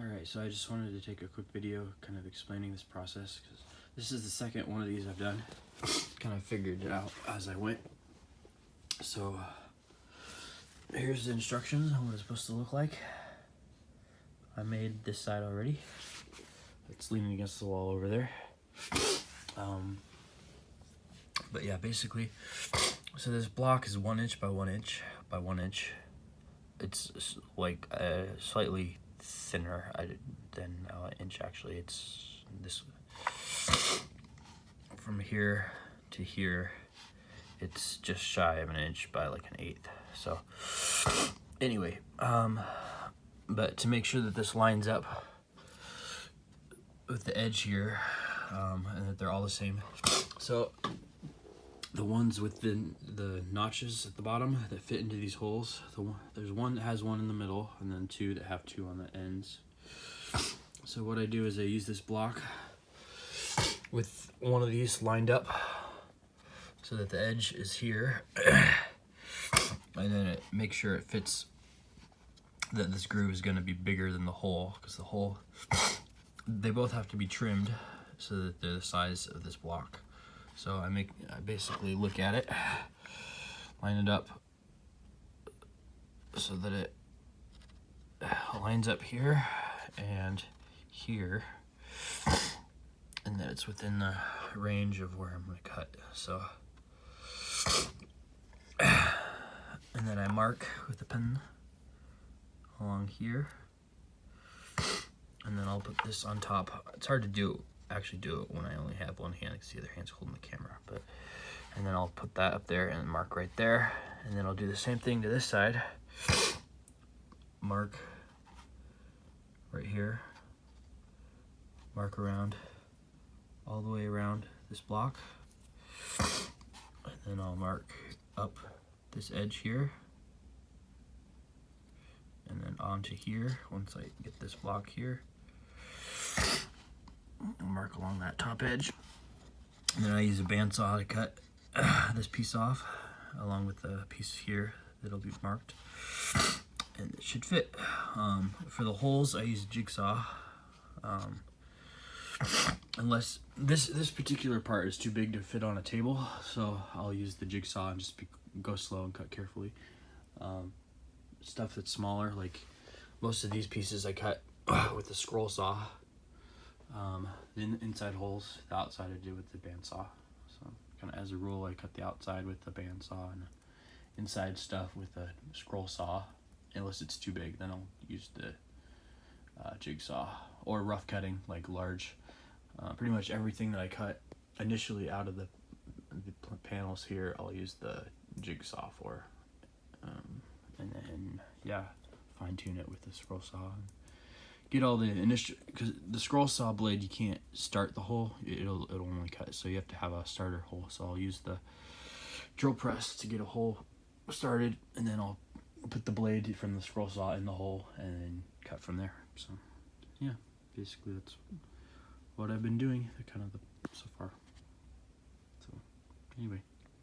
Alright, so I just wanted to take a quick video kind of explaining this process, because this is the second one of these I've done. Kind of figured it out as I went. So here's the instructions on what it's supposed to look like. I made this side already. It's leaning against the wall over there. But yeah, basically, so this block is 1 inch by 1 inch by 1 inch. It's like slightly thinner than an inch actually. It's this from here to here. It's just shy of an inch by like an eighth. So anyway, but to make sure that this lines up with the edge here, and that they're all the same. So the ones with the notches at the bottom that fit into these holes, there's one that has one in the middle, and then two that have two on the ends. So what I do is I use this block with one of these lined up so that the edge is here, and then make sure it fits, that this groove is going to be bigger than the hole, because the hole, they both have to be trimmed so that they're the size of this block. So I basically look at it, line it up so that it lines up here and here, and that it's within the range of where I'm going to cut. So, and then I mark with the pen along here, and then I'll put this on top. It's hard to actually do it when I only have one hand, because the other hand's holding the camera. And then I'll put that up there and mark right there, and then I'll do the same thing to this side. Mark right here, mark around all the way around this block, and then I'll mark up this edge here, and then onto here. Once I get this block here, I'll mark along that top edge, and then I use a bandsaw to cut this piece off along with the piece here that'll be marked, and it should fit. For the holes, I use a jigsaw, unless this particular part is too big to fit on a table, so I'll use the jigsaw and just go slow and cut carefully. Stuff that's smaller, like most of these pieces, I cut with the scroll saw. The inside holes, the outside I do with the bandsaw. So kind of as a rule, I cut the outside with the bandsaw and inside stuff with a scroll saw. Unless it's too big, then I'll use the jigsaw, or rough cutting, like large. Pretty much everything that I cut initially out of the panels here, I'll use the jigsaw for, and then yeah, fine tune it with the scroll saw. Get all the initial, because the scroll saw blade, you can't start the hole, it'll only cut, so you have to have a starter hole. So I'll use the drill press to get a hole started, and then I'll put the blade from the scroll saw in the hole and then cut from there. So yeah, basically that's what I've been doing so far. So anyway.